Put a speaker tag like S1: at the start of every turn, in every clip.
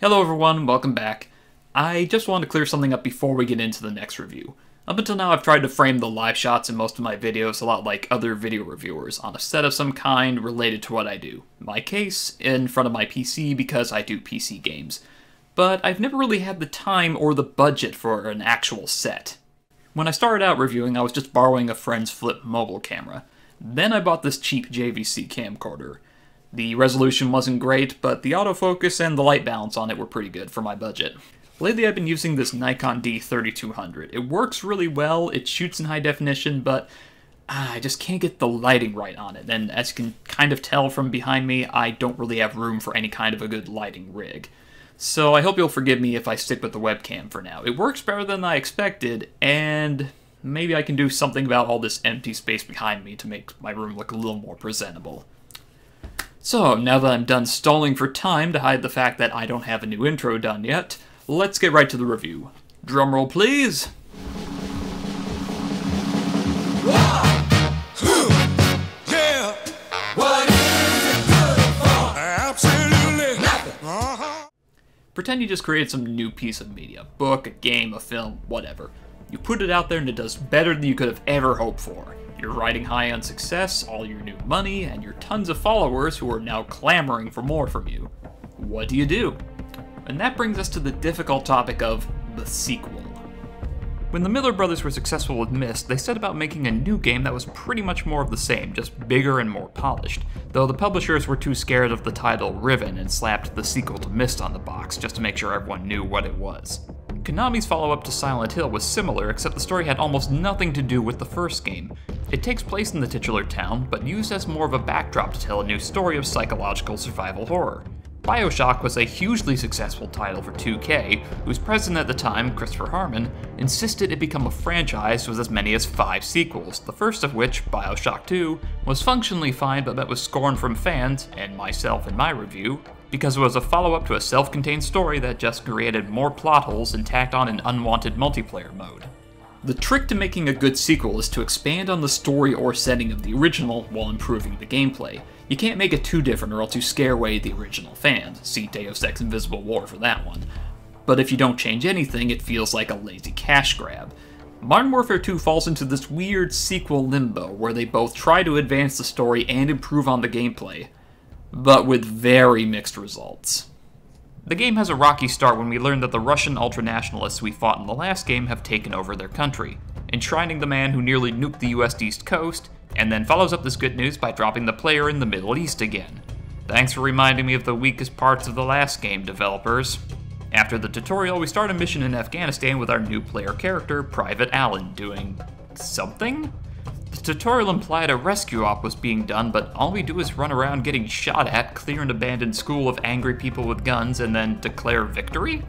S1: Hello everyone, welcome back. I just wanted to clear something up before we get into the next review. Up until now I've tried to frame the live shots in most of my videos a lot like other video reviewers, on a set of some kind related to what I do. In my case, in front of my PC because I do PC games. But I've never really had the time or the budget for an actual set. When I started out reviewing, I was just borrowing a friend's flip mobile camera. Then I bought this cheap JVC camcorder. The resolution wasn't great, but the autofocus and the light balance on it were pretty good for my budget. Lately I've been using this Nikon D3200. It works really well, it shoots in high definition, but I just can't get the lighting right on it. And as you can kind of tell from behind me, I don't really have room for any kind of a good lighting rig. So I hope you'll forgive me if I stick with the webcam for now. It works better than I expected, and maybe I can do something about all this empty space behind me to make my room look a little more presentable. So, now that I'm done stalling for time to hide the fact that I don't have a new intro done yet, let's get right to the review. Drumroll, please!
S2: Yeah. What is it good for? Absolutely nothing.
S1: Pretend you just created some new piece of media. Book, a game, a film, whatever. You put it out there and it does better than you could have ever hoped for. You're riding high on success, all your new money, and your tons of followers who are now clamoring for more from you. What do you do? And that brings us to the difficult topic of the sequel. When the Miller brothers were successful with Myst, they set about making a new game that was pretty much more of the same, just bigger and more polished, though the publishers were too scared of the title Riven and slapped the sequel to Myst on the box just to make sure everyone knew what it was. Konami's follow-up to Silent Hill was similar, except the story had almost nothing to do with the first game. It takes place in the titular town, but used as more of a backdrop to tell a new story of psychological survival horror. BioShock was a hugely successful title for 2K, whose president at the time, Christopher Harmon, insisted it become a franchise with as many as 5 sequels, the first of which, BioShock 2, was functionally fine but met with scorn from fans, and myself in my review, because it was a follow-up to a self-contained story that just created more plot holes and tacked on an unwanted multiplayer mode. The trick to making a good sequel is to expand on the story or setting of the original while improving the gameplay. You can't make it too different or else you scare away the original fans. See Deus Ex Invisible War for that one. But if you don't change anything, it feels like a lazy cash grab. Modern Warfare 2 falls into this weird sequel limbo where they both try to advance the story and improve on the gameplay, but with very mixed results. The game has a rocky start when we learn that the Russian ultranationalists we fought in the last game have taken over their country, enshrining the man who nearly nuked the US East Coast, and then follows up this good news by dropping the player in the Middle East again. Thanks for reminding me of the weakest parts of the last game, developers. After the tutorial, we start a mission in Afghanistan with our new player character, Private Allen, doing something? The tutorial implied a rescue op was being done, but all we do is run around getting shot at, clear an abandoned school of angry people with guns, and then declare victory?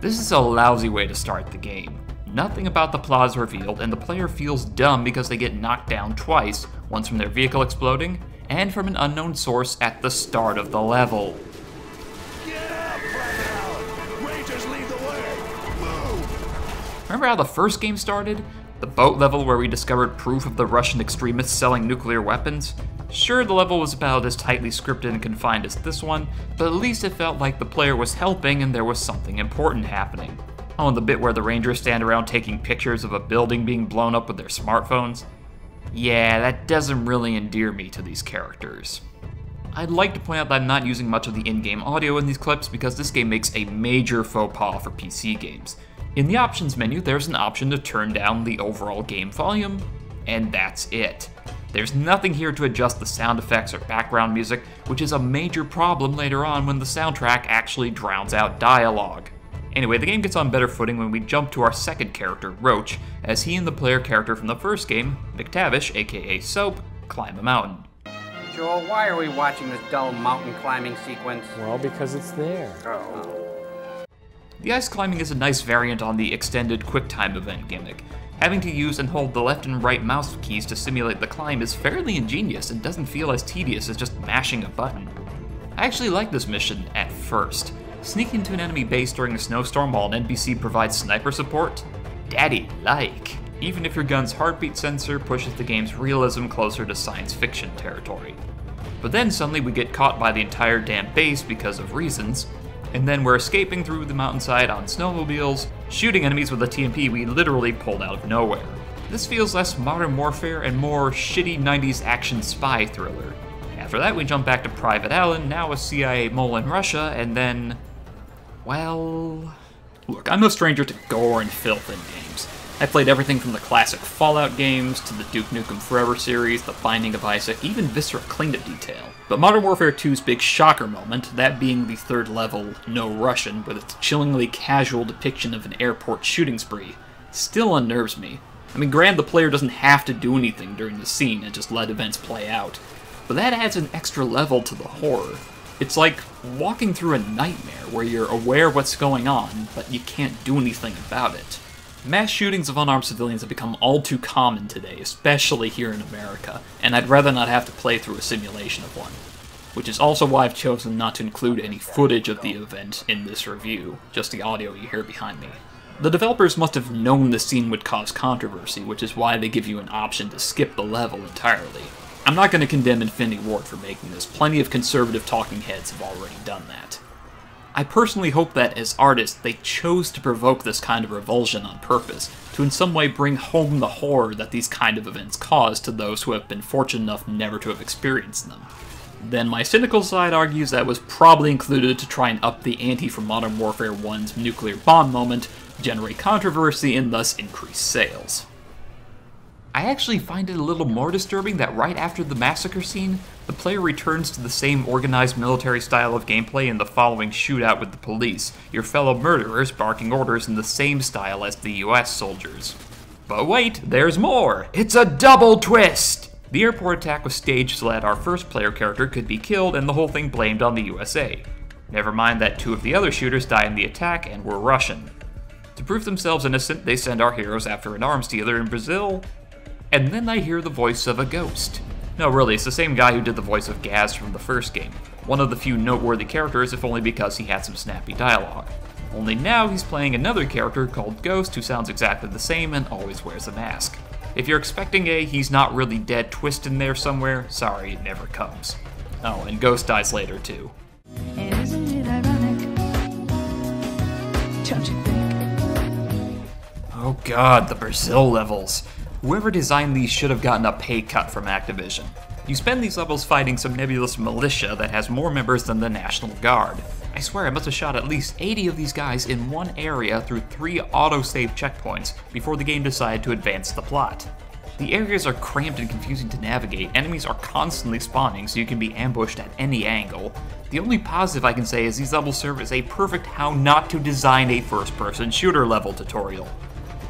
S1: This is a lousy way to start the game. Nothing about the plot is revealed, and the player feels dumb because they get knocked down twice, once from their vehicle exploding, and from an unknown source at the start of the level.
S2: Get up, Private Allen. Rangers lead the way. Move.
S1: Remember how the first game started? The boat level where we discovered proof of the Russian extremists selling nuclear weapons? Sure, the level was about as tightly scripted and confined as this one, but at least it felt like the player was helping and there was something important happening. Oh, and the bit where the Rangers stand around taking pictures of a building being blown up with their smartphones? Yeah, that doesn't really endear me to these characters. I'd like to point out that I'm not using much of the in-game audio in these clips because this game makes a major faux pas for PC games. In the options menu, there's an option to turn down the overall game volume, and that's it. There's nothing here to adjust the sound effects or background music, which is a major problem later on when the soundtrack actually drowns out dialogue. Anyway, the game gets on better footing when we jump to our second character, Roach, as he and the player character from the first game, McTavish, aka Soap, climb a mountain.
S3: Joel, why are we watching this dull mountain climbing sequence?
S4: Well, because it's there.
S3: Oh.
S1: The ice climbing is a nice variant on the extended QuickTime event gimmick. Having to use and hold the left and right mouse keys to simulate the climb is fairly ingenious and doesn't feel as tedious as just mashing a button. I actually like this mission at first. Sneak into an enemy base during a snowstorm while an NPC provides sniper support? Daddy-like. Even if your gun's heartbeat sensor pushes the game's realism closer to science fiction territory. But then suddenly we get caught by the entire damn base because of reasons, and then we're escaping through the mountainside on snowmobiles, shooting enemies with a TMP we literally pulled out of nowhere. This feels less Modern Warfare and more shitty 90s action spy thriller. After that, we jump back to Private Allen, now a CIA mole in Russia, and then... well... Look, I'm no stranger to gore and filth in games. I played everything from the classic Fallout games, to the Duke Nukem Forever series, The Binding of Isaac, even Viscera cleanup detail. But Modern Warfare 2's big shocker moment, that being the third level, No Russian, with its chillingly casual depiction of an airport shooting spree, still unnerves me. I mean, granted, the player doesn't have to do anything during the scene and just let events play out, but that adds an extra level to the horror. It's like walking through a nightmare where you're aware of what's going on, but you can't do anything about it. Mass shootings of unarmed civilians have become all too common today, especially here in America, and I'd rather not have to play through a simulation of one. Which is also why I've chosen not to include any footage of the event in this review, just the audio you hear behind me. The developers must have known the scene would cause controversy, which is why they give you an option to skip the level entirely. I'm not going to condemn Infinity Ward for making this, plenty of conservative talking heads have already done that. I personally hope that, as artists, they chose to provoke this kind of revulsion on purpose, to in some way bring home the horror that these kind of events cause to those who have been fortunate enough never to have experienced them. Then my cynical side argues that was probably included to try and up the ante from Modern Warfare 1's nuclear bomb moment, generate controversy, and thus increase sales. I actually find it a little more disturbing that right after the massacre scene, the player returns to the same organized military style of gameplay in the following shootout with the police, your fellow murderers barking orders in the same style as the US soldiers. But wait, there's more! It's a double twist! The airport attack was staged so that our first player character could be killed and the whole thing blamed on the USA. Never mind that 2 of the other shooters died in the attack and were Russian. To prove themselves innocent, they send our heroes after an arms dealer in Brazil, and then I hear the voice of a ghost. No, really, it's the same guy who did the voice of Gaz from the first game. One of the few noteworthy characters, if only because he had some snappy dialogue. Only now he's playing another character called Ghost who sounds exactly the same and always wears a mask. If you're expecting a he's not really dead twist in there somewhere, sorry, it never comes. Oh, and Ghost dies later too.
S4: Isn't it ironic? Don't you think?
S1: Oh god, the Brazil levels. Whoever designed these should have gotten a pay cut from Activision. You spend these levels fighting some nebulous militia that has more members than the National Guard. I swear I must have shot at least 80 of these guys in one area through 3 autosave checkpoints before the game decided to advance the plot. The areas are cramped and confusing to navigate, enemies are constantly spawning so you can be ambushed at any angle. The only positive I can say is these levels serve as a perfect how not to design a first-person shooter level tutorial.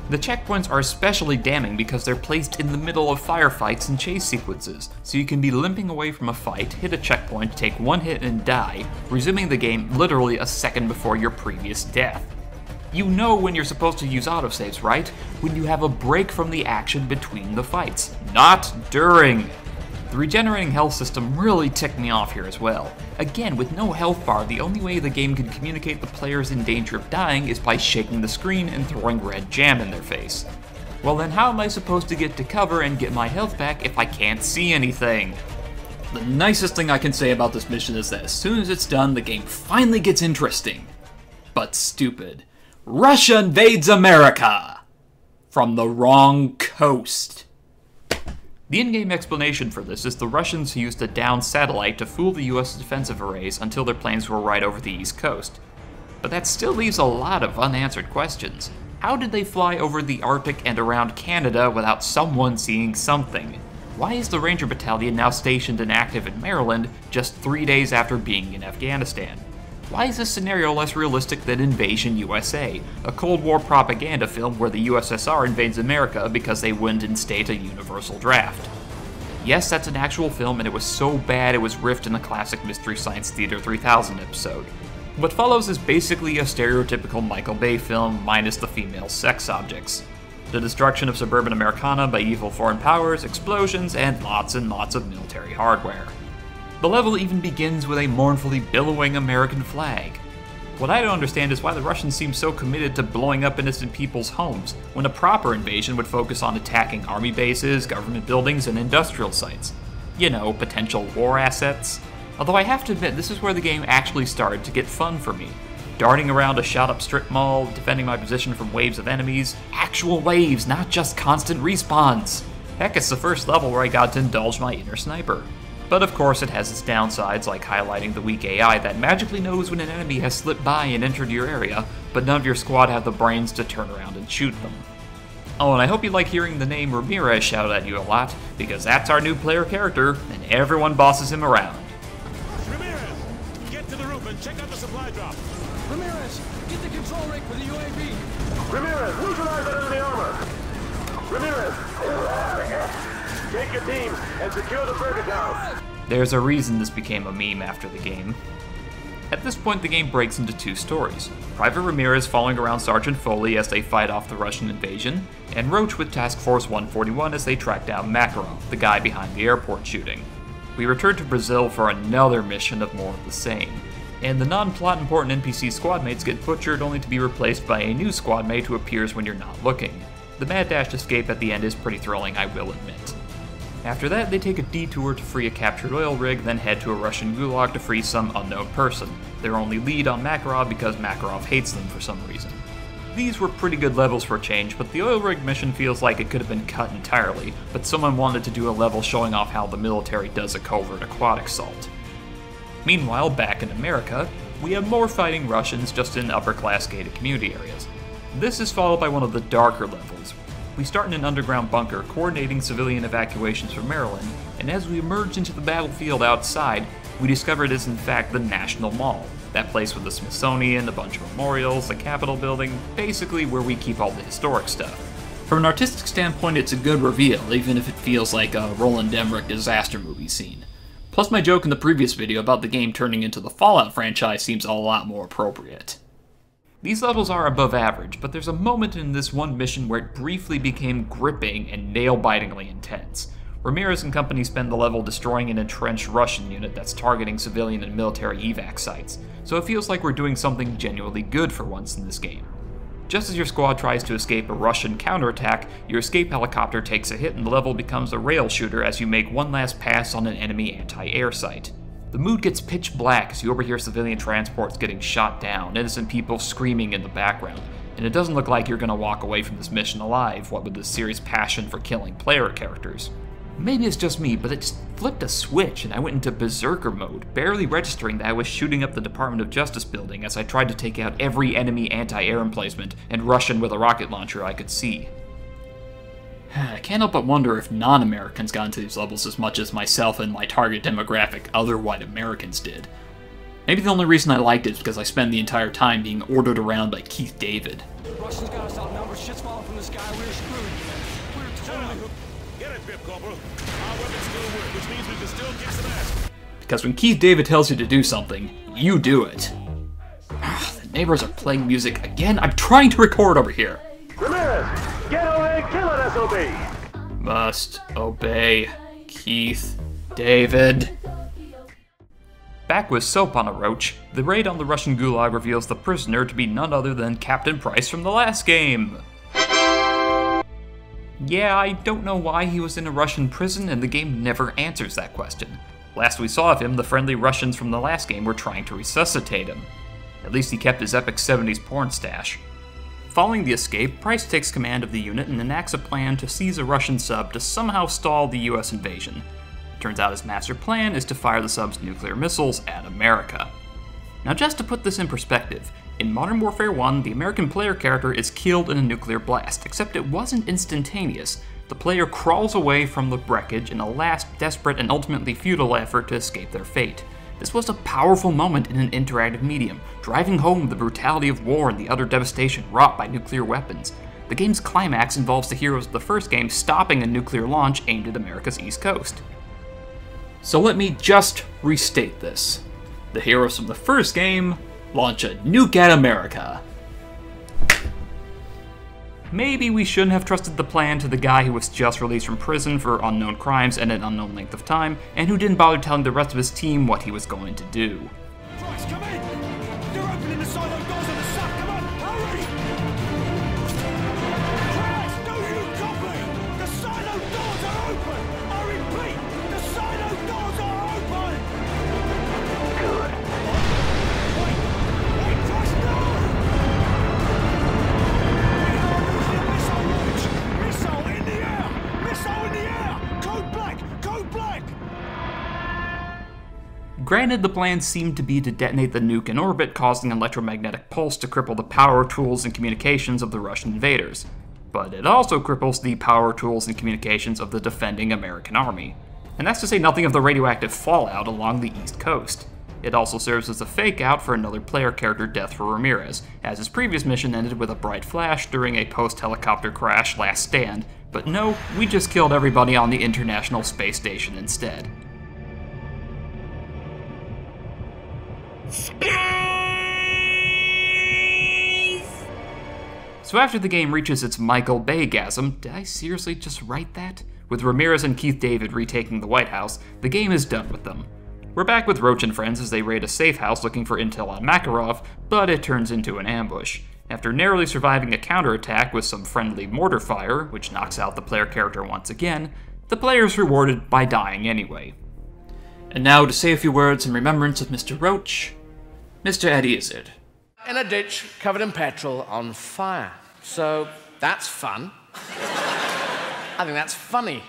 S1: The checkpoints are especially damning because they're placed in the middle of firefights and chase sequences, so you can be limping away from a fight, hit a checkpoint, take 1 hit and die, resuming the game literally a second before your previous death. You know when you're supposed to use autosaves, right? When you have a break from the action between the fights, not during. The regenerating health system really ticked me off here as well. Again, with no health bar, the only way the game can communicate the player's in danger of dying is by shaking the screen and throwing red jam in their face. Well then how am I supposed to get to cover and get my health back if I can't see anything? The nicest thing I can say about this mission is that as soon as it's done, the game finally gets interesting. But stupid. Russia invades America! From the wrong coast. The in-game explanation for this is the Russians used a downed satellite to fool the US defensive arrays until their planes were right over the East Coast. But that still leaves a lot of unanswered questions. How did they fly over the Arctic and around Canada without someone seeing something? Why is the Ranger Battalion now stationed and active in Maryland just 3 days after being in Afghanistan? Why is this scenario less realistic than Invasion USA, a Cold War propaganda film where the USSR invades America because they wouldn't instate a universal draft? Yes, that's an actual film, and it was so bad it was riffed in the classic Mystery Science Theater 3000 episode. What follows is basically a stereotypical Michael Bay film minus the female sex objects. The destruction of suburban Americana by evil foreign powers, explosions, and lots of military hardware. The level even begins with a mournfully billowing American flag. What I don't understand is why the Russians seem so committed to blowing up innocent people's homes, when a proper invasion would focus on attacking army bases, government buildings, and industrial sites. You know, potential war assets. Although I have to admit, this is where the game actually started to get fun for me. darting around a shot-up strip mall, defending my position from waves of enemies. Actual waves, not just constant respawns! Heck, it's the first level where I got to indulge my inner sniper. But of course it has its downsides, like highlighting the weak AI that magically knows when an enemy has slipped by and entered your area, but none of your squad have the brains to turn around and shoot them. Oh, and I hope you like hearing the name Ramirez shouted at you a lot, because that's our new player character, and everyone bosses him around.
S2: Ramirez, get to the roof and check out the supply drop.
S5: Ramirez, get the control rig for the UAV.
S2: Ramirez, neutralize that enemy armor. Ramirez, take your team and secure the burger down.
S1: There's a reason this became a meme after the game. At this point, the game breaks into two stories. Private Ramirez following around Sergeant Foley as they fight off the Russian invasion, and Roach with Task Force 141 as they track down Makarov, the guy behind the airport shooting. We return to Brazil for another mission of more of the same, and the non-plot important NPC squad mates get butchered only to be replaced by a new squad mate who appears when you're not looking. The mad dash escape at the end is pretty thrilling, I will admit. After that, they take a detour to free a captured oil rig, then head to a Russian gulag to free some unknown person, their only lead on Makarov because Makarov hates them for some reason. These were pretty good levels for a change, but the oil rig mission feels like it could have been cut entirely, but someone wanted to do a level showing off how the military does a covert aquatic assault. Meanwhile, back in America, we have more fighting Russians just in upper-class gated community areas. This is followed by one of the darker levels. We start in an underground bunker coordinating civilian evacuations from Maryland, and as we emerge into the battlefield outside, we discover it is in fact the National Mall, that place with the Smithsonian, a bunch of memorials, the Capitol building, basically where we keep all the historic stuff. From an artistic standpoint, it's a good reveal, even if it feels like a Roland Emmerich disaster movie scene. Plus my joke in the previous video about the game turning into the Fallout franchise seems a lot more appropriate. These levels are above average, but there's a moment in this one mission where it briefly became gripping and nail-bitingly intense. Ramirez and company spend the level destroying an entrenched Russian unit that's targeting civilian and military evac sites, so it feels like we're doing something genuinely good for once in this game. Just as your squad tries to escape a Russian counterattack, your escape helicopter takes a hit and the level becomes a rail shooter as you make one last pass on an enemy anti-air site. The mood gets pitch black as you overhear civilian transports getting shot down, innocent people screaming in the background, and it doesn't look like you're gonna walk away from this mission alive, what with this serious passion for killing player characters. Maybe it's just me, but it just flipped a switch and I went into berserker mode, barely registering that I was shooting up the Department of Justice building as I tried to take out every enemy anti-air emplacement and rush in with a rocket launcher I could see. I can't help but wonder if non-Americans got into these levels as much as myself and my target demographic, other white Americans, did. Maybe the only reason I liked it is because I spent the entire time being ordered around by Keith David.
S5: Russians got us outnumbered, shit's falling from the sky, we're screwed. We're totally...
S2: Get it, Pip Corporal. Our weapons still work, which means we can still kick some ass.
S1: Because when Keith David tells you to do something, you do it. The neighbors are playing music again. I'm trying to record over here.
S2: Ramirez, get away and kill it, SOB!
S1: Must obey Keith David. Back with soap on a roach, the raid on the Russian gulag reveals the prisoner to be none other than Captain Price from the last game. Yeah, I don't know why he was in a Russian prison, and the game never answers that question. Last we saw of him, the friendly Russians from the last game were trying to resuscitate him. At least he kept his epic 70s porn stash. Following the escape, Price takes command of the unit and enacts a plan to seize a Russian sub to somehow stall the US invasion. Turns out his master plan is to fire the sub's nuclear missiles at America. Now just to put this in perspective, in Modern Warfare 1, the American player character is killed in a nuclear blast, except it wasn't instantaneous. The player crawls away from the wreckage in a last desperate and ultimately futile effort to escape their fate. This was a powerful moment in an interactive medium, driving home the brutality of war and the utter devastation wrought by nuclear weapons. The game's climax involves the heroes of the first game stopping a nuclear launch aimed at America's East Coast. So let me just restate this. The heroes from the first game launch a nuke at America. Maybe we shouldn't have trusted the plan to the guy who was just released from prison for unknown crimes and an unknown length of time, and who didn't bother telling the rest of his team what he was going to do.
S2: Price, come in! They're opening the silo doors on the sub, come on, hurry! Price, do you copy? The silo doors are open! I repeat, the silo doors are open! Good. Wait, Price, no!
S1: Granted, the plan seemed to be to detonate the nuke in orbit, causing an electromagnetic pulse to cripple the power tools and communications of the Russian invaders. But it also cripples the power tools and communications of the defending American army. And that's to say nothing of the radioactive fallout along the East Coast. It also serves as a fake-out for another player character death for Ramirez, as his previous mission ended with a bright flash during a post-helicopter crash Last Stand, but no, we just killed everybody on the International Space Station instead. So after the game reaches its Michael Bay-gasm, did I seriously just write that? With Ramirez and Keith David retaking the White House, the game is done with them. We're back with Roach and friends as they raid a safe house looking for intel on Makarov, but it turns into an ambush. After narrowly surviving a counterattack with some friendly mortar fire, which knocks out the player character once again, the player is rewarded by dying anyway. And now to say a few words in remembrance of Mr. Roach, Mr. Eddie Izzard.
S6: In a ditch covered in petrol on fire. So that's fun. I think that's funny.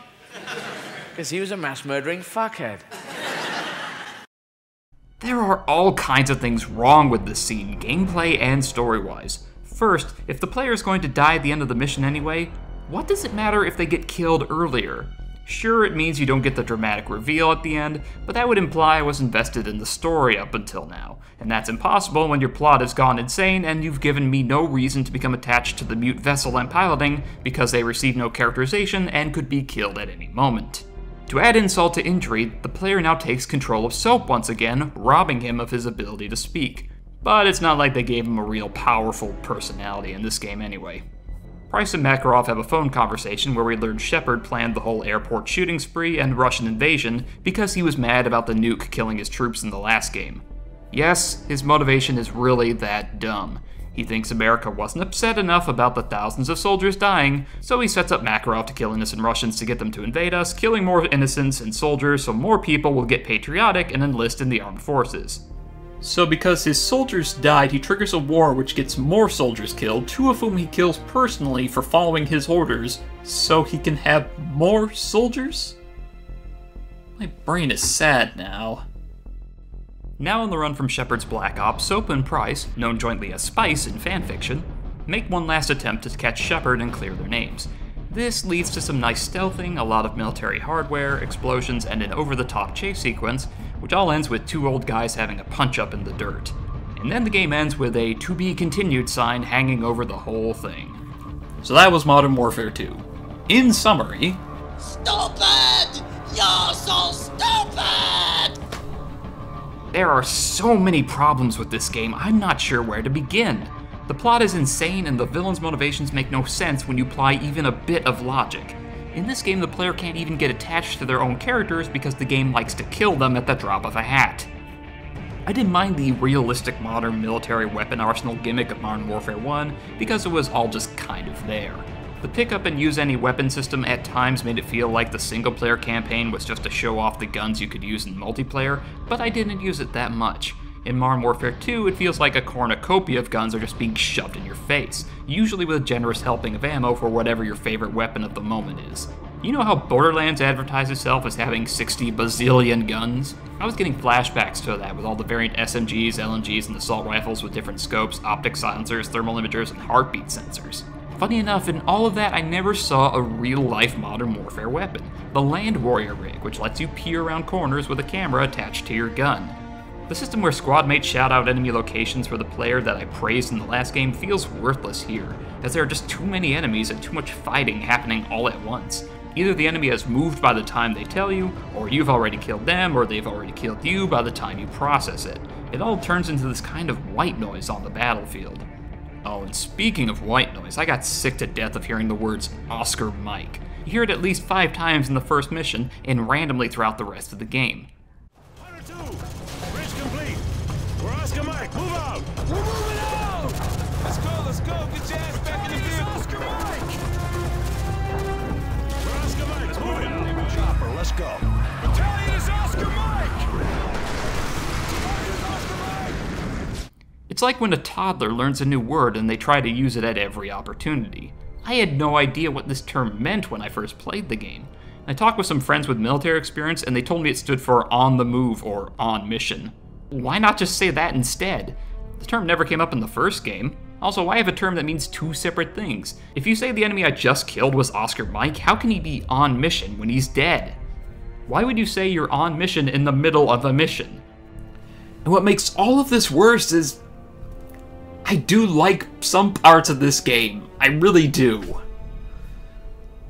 S6: Because he was a mass murdering fuckhead.
S1: There are all kinds of things wrong with this scene, gameplay and story-wise. First, if the player is going to die at the end of the mission anyway, what does it matter if they get killed earlier? Sure, it means you don't get the dramatic reveal at the end, but that would imply I was invested in the story up until now. And that's impossible when your plot has gone insane and you've given me no reason to become attached to the mute vessel I'm piloting because they receive no characterization and could be killed at any moment. To add insult to injury, the player now takes control of Soap once again, robbing him of his ability to speak. But it's not like they gave him a real powerful personality in this game anyway. Price and Makarov have a phone conversation where we learn Shepard planned the whole airport shooting spree and Russian invasion because he was mad about the nuke killing his troops in the last game. Yes, his motivation is really that dumb. He thinks America wasn't upset enough about the thousands of soldiers dying, so he sets up Makarov to kill innocent Russians to get them to invade us, killing more innocents and soldiers so more people will get patriotic and enlist in the armed forces. So because his soldiers died, he triggers a war which gets more soldiers killed, 2 of whom he kills personally for following his orders, so he can have more soldiers? My brain is sad now. Now on the run from Shepard's Black Ops, Soap and Price, known jointly as Spice in fanfiction, make one last attempt to catch Shepard and clear their names. This leads to some nice stealthing, a lot of military hardware, explosions, and an over-the-top chase sequence, which all ends with 2 old guys having a punch-up in the dirt. And then the game ends with a "to be continued" sign hanging over the whole thing. So that was Modern Warfare 2. In summary... Stupid! You're so stupid! There are so many problems with this game, I'm not sure where to begin. The plot is insane and the villain's motivations make no sense when you apply even a bit of logic. In this game, the player can't even get attached to their own characters because the game likes to kill them at the drop of a hat. I didn't mind the realistic modern military weapon arsenal gimmick of Modern Warfare 1 because it was all just kind of there. The pick up and use any weapon system at times made it feel like the single player campaign was just to show off the guns you could use in multiplayer, but I didn't use it that much. In Modern Warfare 2, it feels like a cornucopia of guns are just being shoved in your face, usually with a generous helping of ammo for whatever your favorite weapon of the moment is. You know how Borderlands advertised itself as having 60 bazillion guns? I was getting flashbacks to that with all the variant SMGs, LMGs, and assault rifles with different scopes, optic silencers, thermal imagers, and heartbeat sensors. Funny enough, in all of that, I never saw a real-life Modern Warfare weapon, the Land Warrior rig, which lets you peer around corners with a camera attached to your gun. The system where squad mates shout out enemy locations for the player that I praised in the last game feels worthless here, as there are just too many enemies and too much fighting happening all at once. Either the enemy has moved by the time they tell you, or you've already killed them, or they've already killed you by the time you process it. It all turns into this kind of white noise on the battlefield. Oh, and speaking of white noise, I got sick to death of hearing the words Oscar Mike. You hear it at least 5 times in the first mission, and randomly throughout the rest of the game.
S2: Hunter 2, bridge complete. We're Oscar Mike, move out.
S5: We're moving out! Let's go, get your ass back in the vehicle.
S2: Oscar Mike. We're Oscar Mike, let's move out. Chopper, let's go. Battalion is Oscar Mike. Battalion is Oscar Mike.
S1: It's like when a toddler learns a new word and they try to use it at every opportunity. I had no idea what this term meant when I first played the game. I talked with some friends with military experience and they told me it stood for on the move or on mission. Why not just say that instead? The term never came up in the first game. Also, why have a term that means two separate things? If you say the enemy I just killed was Oscar Mike, how can he be on mission when he's dead? Why would you say you're on mission in the middle of a mission? And what makes all of this worse is I do like some parts of this game. I really do.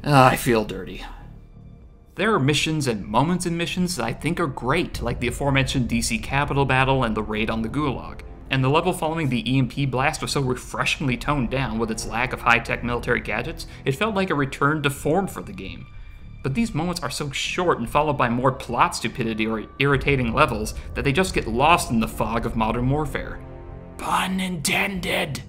S1: I feel dirty. There are missions and moments in missions that I think are great, like the aforementioned DC Capitol battle and the raid on the Gulag. And the level following the EMP blast was so refreshingly toned down with its lack of high-tech military gadgets, it felt like a return to form for the game. But these moments are so short and followed by more plot stupidity or irritating levels that they just get lost in the fog of Modern Warfare. Pun intended!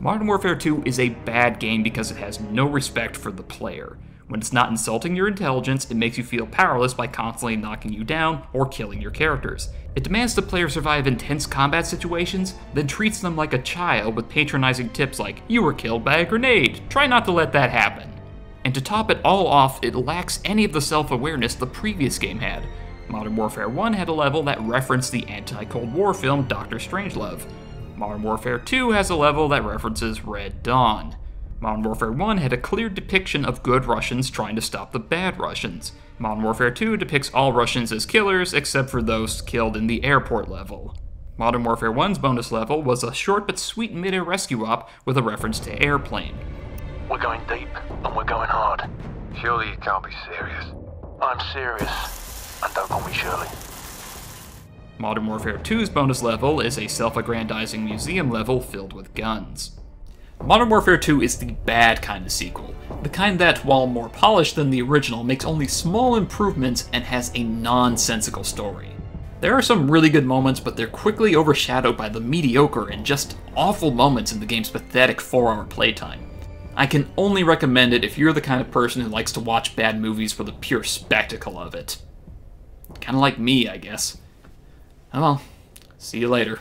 S1: Modern Warfare 2 is a bad game because it has no respect for the player. When it's not insulting your intelligence, it makes you feel powerless by constantly knocking you down or killing your characters. It demands the player survive intense combat situations, then treats them like a child with patronizing tips like, "You were killed by a grenade, try not to let that happen." And to top it all off, it lacks any of the self-awareness the previous game had. Modern Warfare 1 had a level that referenced the anti-Cold War film Dr. Strangelove. Modern Warfare 2 has a level that references Red Dawn. Modern Warfare 1 had a clear depiction of good Russians trying to stop the bad Russians. Modern Warfare 2 depicts all Russians as killers except for those killed in the airport level. Modern Warfare 1's bonus level was a short but sweet mid-air rescue op with a reference to Airplane.
S2: We're going deep, and we're going hard. Surely you can't be serious. I'm serious, and don't call me Shirley.
S1: Modern Warfare 2's bonus level is a self-aggrandizing museum level filled with guns. Modern Warfare 2 is the bad kind of sequel. The kind that, while more polished than the original, makes only small improvements and has a nonsensical story. There are some really good moments, but they're quickly overshadowed by the mediocre and just awful moments in the game's pathetic 4-hour playtime. I can only recommend it if you're the kind of person who likes to watch bad movies for the pure spectacle of it. Kinda like me, I guess. Oh well, see you later.